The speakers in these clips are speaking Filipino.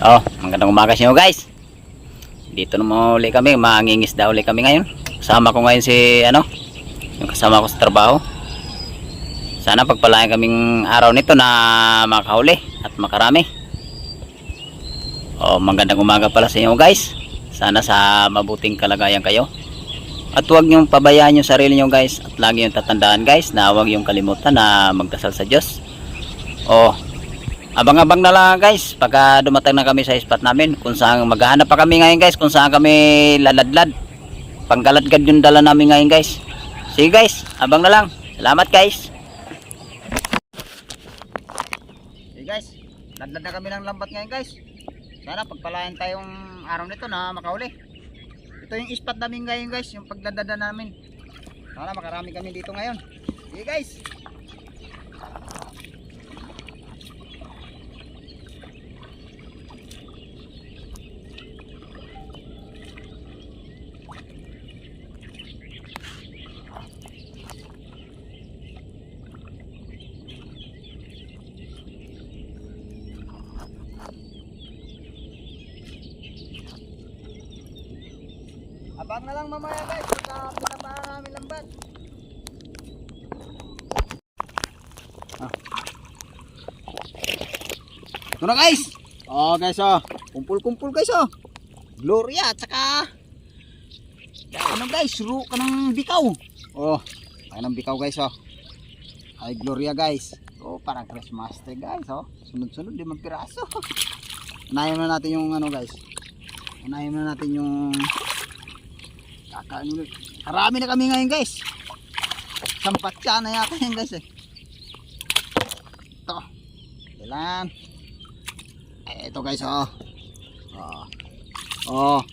Oh, magandang umaga sa inyo guys. Dito naman uli kami, mangingisda uli kami ngayon. Kasama ko ngayon si yung kasama ko sa trabaho. Sana pagpalain kaming araw nito na makahuli at makarami. Oh, magandang umaga pala sa inyo guys. Sana sa mabuting kalagayan kayo. At huwag niyong pabayaan yung sarili niyo guys. At lagi yung tatandaan guys na huwag yung kalimutan na magdasal sa Diyos. Oh, abang-abang na lang guys pagka dumating na kami sa spot namin, kung saan maghahanap pa kami ngayon guys, kung saan kami laladlad. Panggaladgad yung dala namin ngayon guys. Sige guys, abang na lang. Salamat guys. Sige guys, ladlad na kami ng lambat ngayon guys. Sana pagpalayan tayong araw nito na makahuli. Ito yung spot namin ngayon guys, yung pagdadada namin. Sana makarami kami dito ngayon. Sige guys. Abang na lang mamaya guys, pinapaan namin lambat. Ito na guys. Oh guys oh, kumpul-kumpul guys oh. Gloria at saka guys, ro ka ng bikaw. Oh, ay ng bikaw guys oh. Ay Gloria guys. Oh, parang Christmas tree guys oh. Sunod-sunod 5 piraso. Unahin na natin yung guys. Unahin na natin yung kakain ulit. Karami na kami ngayon guys. Sampatya na yata yan guys eh. Ito. Ilan. Ito guys oh. Oh.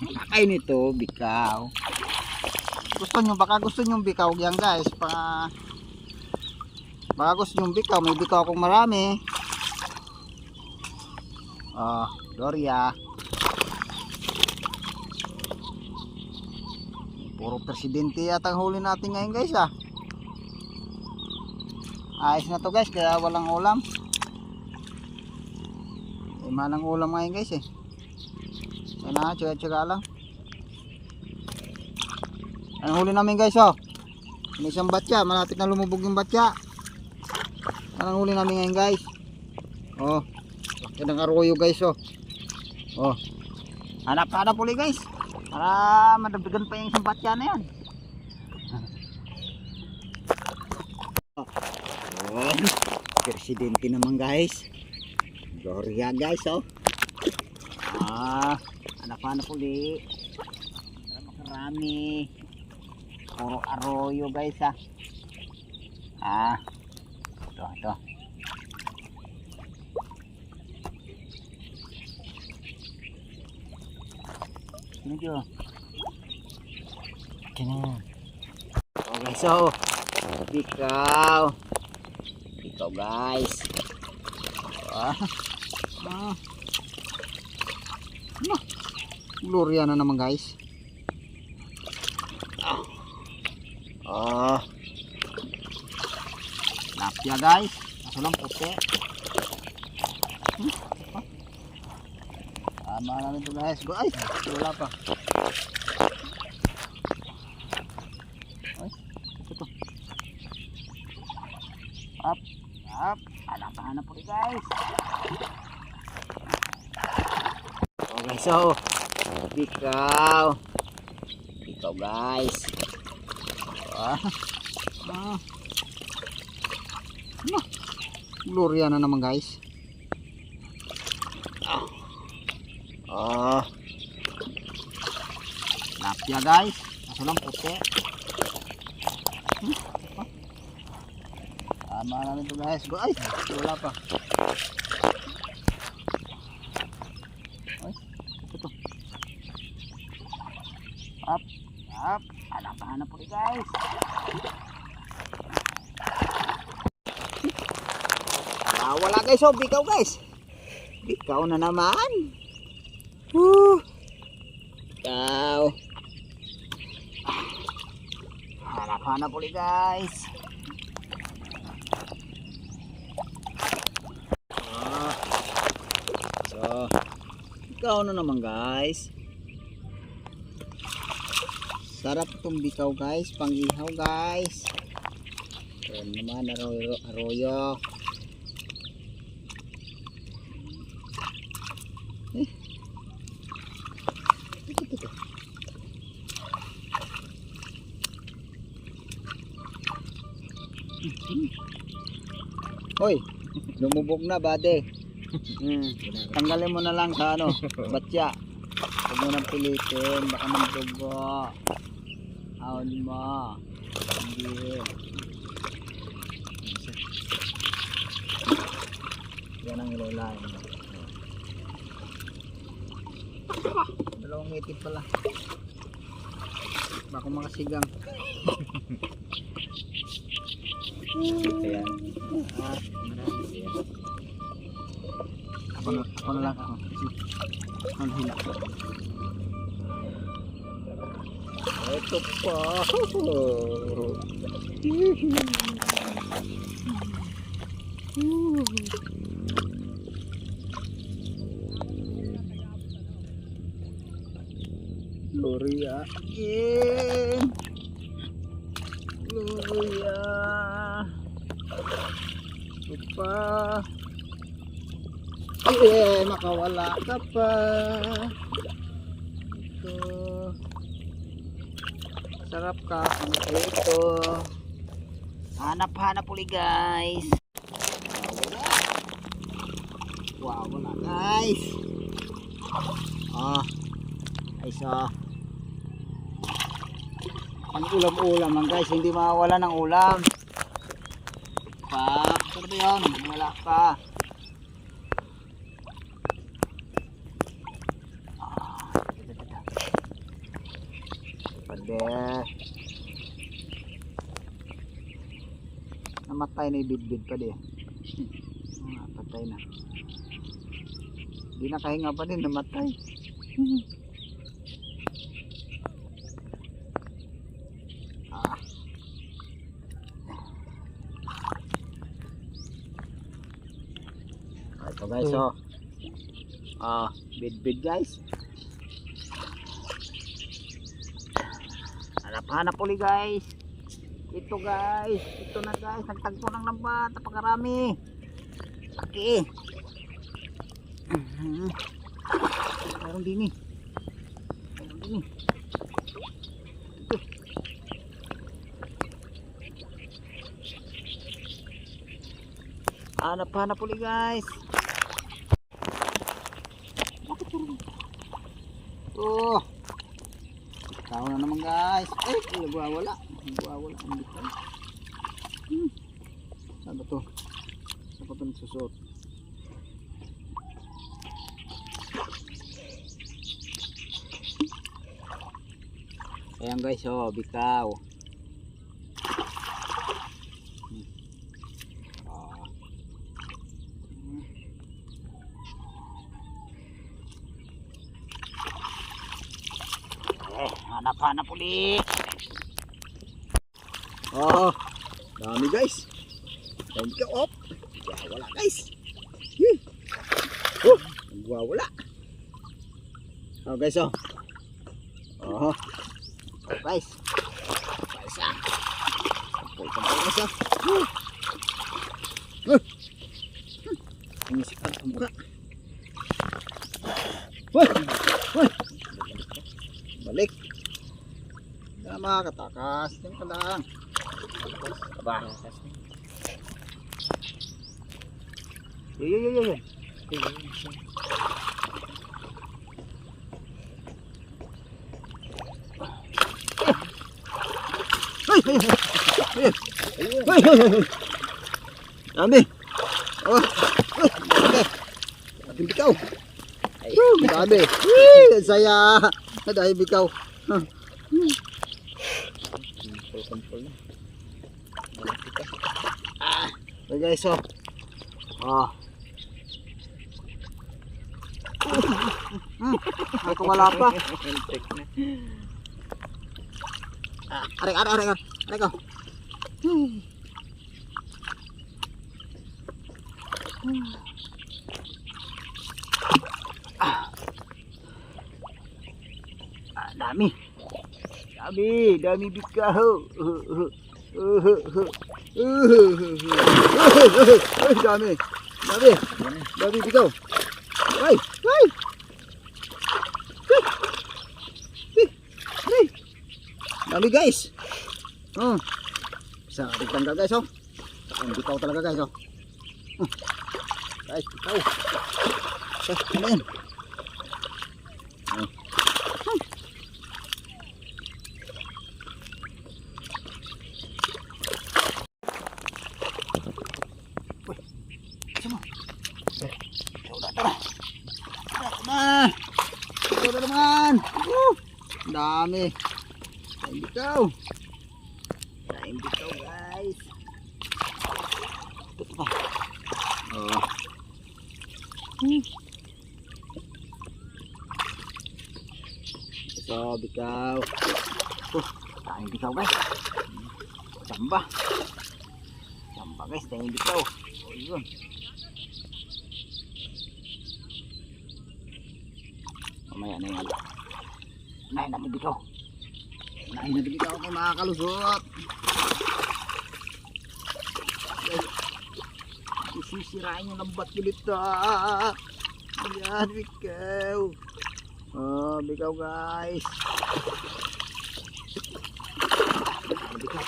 Kakain ito bikaw. Baka gusto nyo bikaw yan guys. Baka gusto nyo bikaw. May bikaw akong marami. Oh, Gloria. Puro presidente yata ang huli natin ngayon guys ah. Ayos na to guys, kaya walang ulam. Malang ulam ngayon guys eh. Yan na, tsaga-tsaga lang. Ang huli namin guys oh. May isang batya, malapit na lumubog yung batya. Ang huli namin ngayon guys. Oh, laki ng arroyo guys oh. Oh, hanap-hanap uli guys. Para madagdagan pa yung isang batya na yan. Oh, presidente naman guys. Gloria guys oh. Hanap-hanap uli. Para makarami. Puro arroyo guys ah. Ito. Medyo oh guys oh, bikaw guys. Gloria na naman guys. Lapya guys, kaso lang puti. Tama namin ito guys. Ay, wala pa. Ay, ito. Up. Hanap po guys. Oh guys, so bikaw guys. Gloria na naman guys. Lapya guys, kaso lang puti. Tama namin ito guys. Ay, wala pa. Ay, ito. Up. Hanap po guys. Wala guys oh, bikaw guys. Bikaw na naman. Bikaw. Hanap ulit guys. Bikaw na naman guys. Sarap itong bikaw guys. Pang-ihaw guys. Ayan naman arroyo. Hoy, lumubog na bade. Tanggalin mo na lang sa ano, batya. Huwag mo nang pilitin, baka magdugo. Ahon mo. Hindi. Yan ang ilulain mo. Dalawang ngitip pala. Baka makasigang. Ayan. Ako na lang ako. Ang hila ko. Ito pa. Gloria. Gloria. Ito pa. Makawala ka pa. Ito. Sarap ka. Ito. Hanap-hanap ulit guys. Wow, wala guys. Guys ang ulam-ulam lang guys. Hindi mawala ng ulam. Pa. Ano ba yun? Wala pa. Namatay na ibidbid pa di. Patay na. Di nakahinga pa din, namatay. Ito guys, bidbid guys. Hanap ulit guys. Ito guys, ito na guys, nagtagpo ng lambat, napakarami. Laki. Meron din eh. Ito. Hanap ulit guys. Ito. Tao na naman guys. Ay, nagwawala. Nagwawala ang bitaw. Saan ba ito? Saan ba ito nagsusot? Ayan guys, bitaw. Hanap ulit. Dami guys. Thank you up. Wala guys. Wala. Guys, guys. Sumisikat ang mukha. Balik. Na makatakas. Yan ka lang. Aba. Yo. Dami. Ating bikaw. Dami. Saya. Dahil bikaw. Okay guys, ako wala pa. Aray ko. Dami. Dami bikaw. Dami. Dami bikaw. Ay. Dami guys. Isa tanggal guys oh. Ang bikaw talaga guys oh. Guys, bikaw. Ano yan? Ito naman. Dami. Daing bikaw guys. Ito pa. Oh. Ito bikaw. Daing bikaw guys. Jamba guys, daing bikaw. Oh, yun. Mamaya na yan. Unahin natin bikaw. Kung makakalusot. Isisirain yung lambat nilito. Ayan, bikaw. Oh, bikaw guys. Bikaw.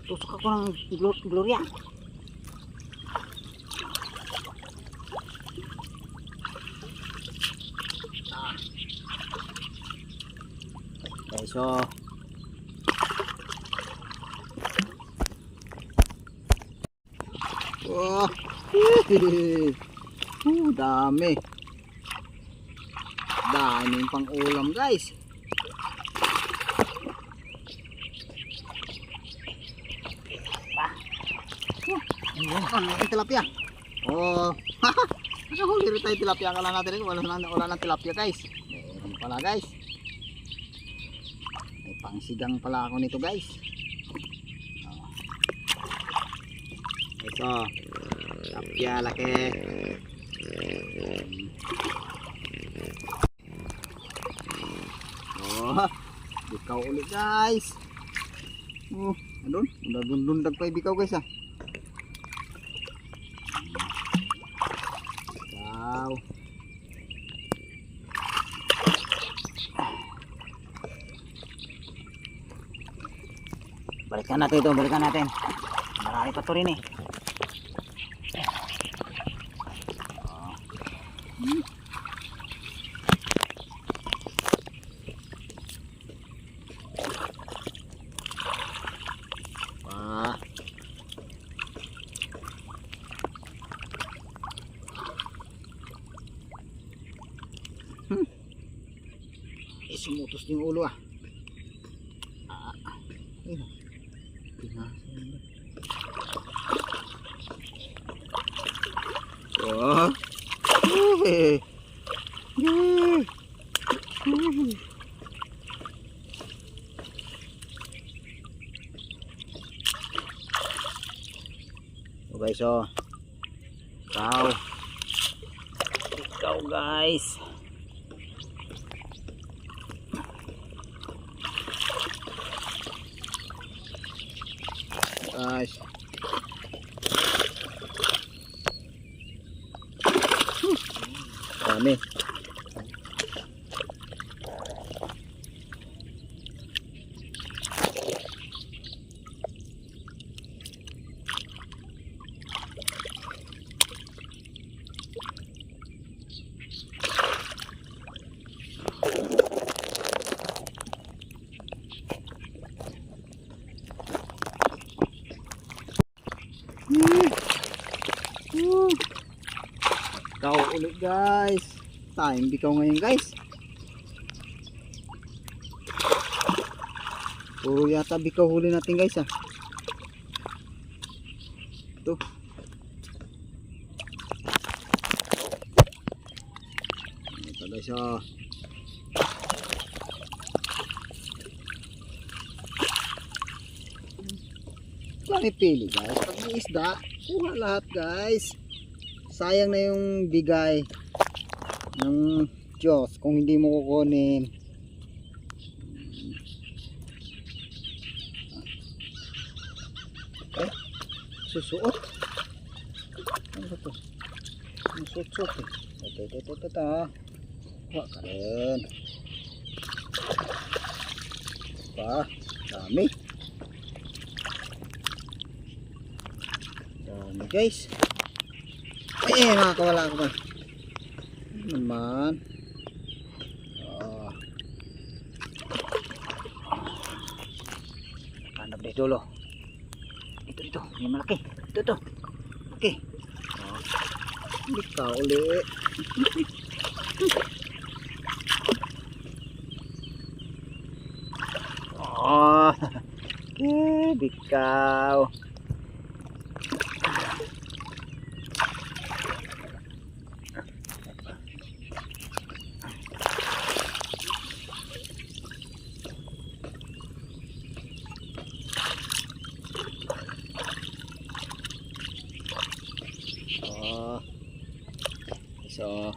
Tusok ako ng Gloria. Okay, so oh, dami. Daming pang ulam guys. Ano yung tilapia? Oh, nakahuli rin tayo tilapia. Akala natin rin wala ng tilapia guys. Meron pala guys. May pangsigang pala ako nito guys. Ito, tilapia laki. Oh, bikaw ulit guys. Oh, andun, dundag pa yung bikaw guys ah. Balikan natin ito, marami pa ito rin eh. Sumutos yung ulo ah. Oh. Okay, so ikaw guys. Guys. Dami. uli guys. Time bikaw ngayon guys. Puro yata bikaw huli natin guys ah. Ito. Ito guys ah. Kami pili guys. Pag may isda, kuha lahat guys. Sayang na yung bigay ng Diyos kung hindi mo kukunin. Eh, susuot. Ano ba ito? Susuot eh. Ito. Kuha ka rin. Pa, dami. Dami guys. Eh, nakakawala ako ba? Naman. Hanap deh dulu. Itu. Ini malaki. Itu. Oke. Bikaw ulit. Oh. Bikaw. So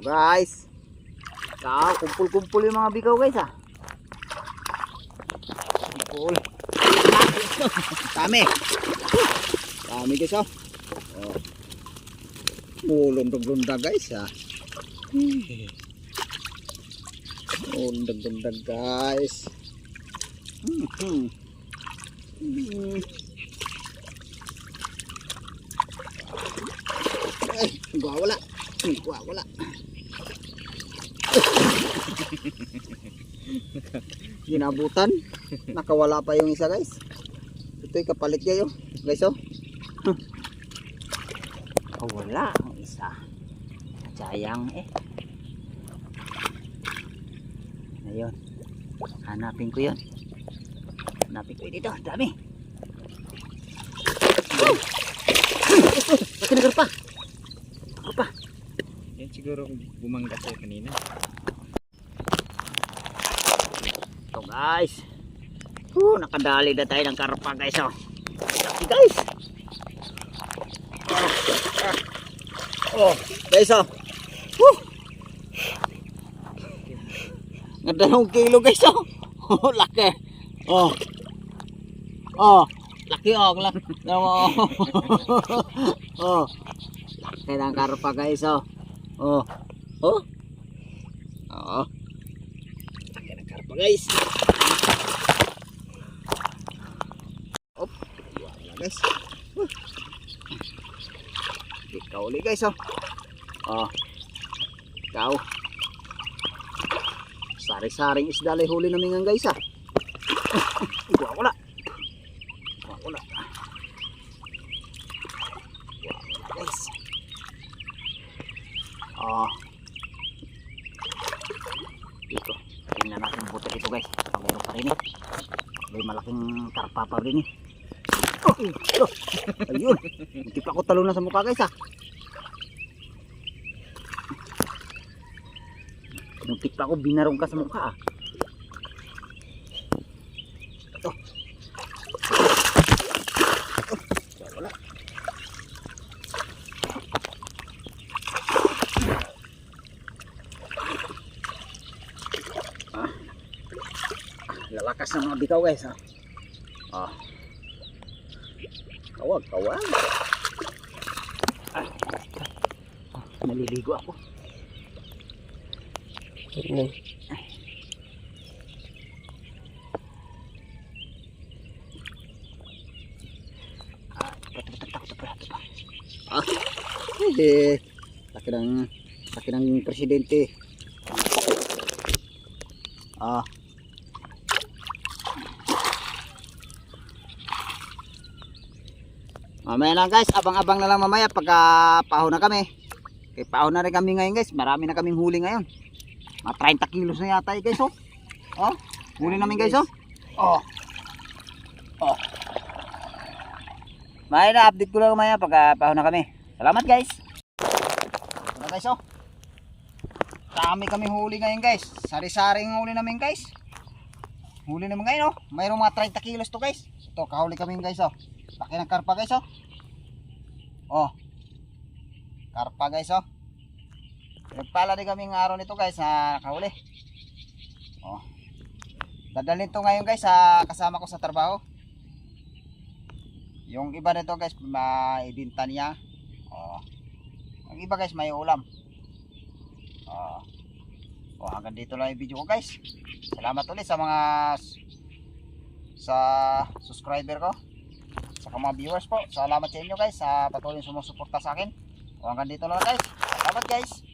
guys, kumpul-kumpul yung mga bigaw guys ah. Kumpul. Dami guys oh. Lundag guys ah. Lundag guys. Wala. Ginabutan. Nakawala pa yung isa guys. Ito'y kapalit kayo guys oh. Wala ang isa. Sayang eh. Ayun. Hanapin ko yun. Dito. Dami. Laki na karpa. Yan siguro bumangga siya kanina. Ito guys. Nakadali na tayo ng karpa guys oh. Laki guys. Guys oh. Dalawang kilo guys oh. Laki. Laki oh. Laki ng karpa guys oh. Laki ng karpa guys. Wala guys. Ikaw ulit guys oh. Ikaw. Sari-saring isda lay huli namin nga guys ah. Wala. Guys. Dito. Tingnan natin ang buta dito guys. Meron pa rin eh. May malaking karpa pa rin eh. Ayun. Hindi pa ako talo na sa mukha guys ah. Muntik pa ako binarong ka sa mukha ah. Wala. Lalakas ng mga bikaw guys ah. Kawag. Naliligo ako. Laki ng presidente. Oh. Mamaya lang guys, abang-abang na lang mamaya pagka pahon na kami. Okay, pahon na rin kami ngayon guys. Marami na kaming huli ngayon. Mga 30 kilos na yata guys oh. Oh, huli namin guys oh. Oh. Oh. May na-update ko lang mamaya pagka pahon na kami. Salamat guys. Ito na guys oh. Dami kami huli ngayon guys. Sari-saring huli namin guys. Huli namin ngayon oh. Mayroong mga 30 kilos to guys. Ito, kahuli kami guys oh. Laki ng karpa guys oh. Oh. Karpa guys oh. Nagpala din kami ng araw nito guys na nakahuli. Oh. Dadalhin to ngayon guys sa kasama ko sa trabaho. Yung iba nito guys maibinta niya. Oh. Yung iba guys may ulam. Oh. Oh, hanggang dito lang yung video ko guys. Salamat ulit sa mga subscriber ko. Sa mga viewers po, salamat sa inyo guys sa patuloy sumusuporta sa akin. O hanggang dito lang guys. Salamat guys.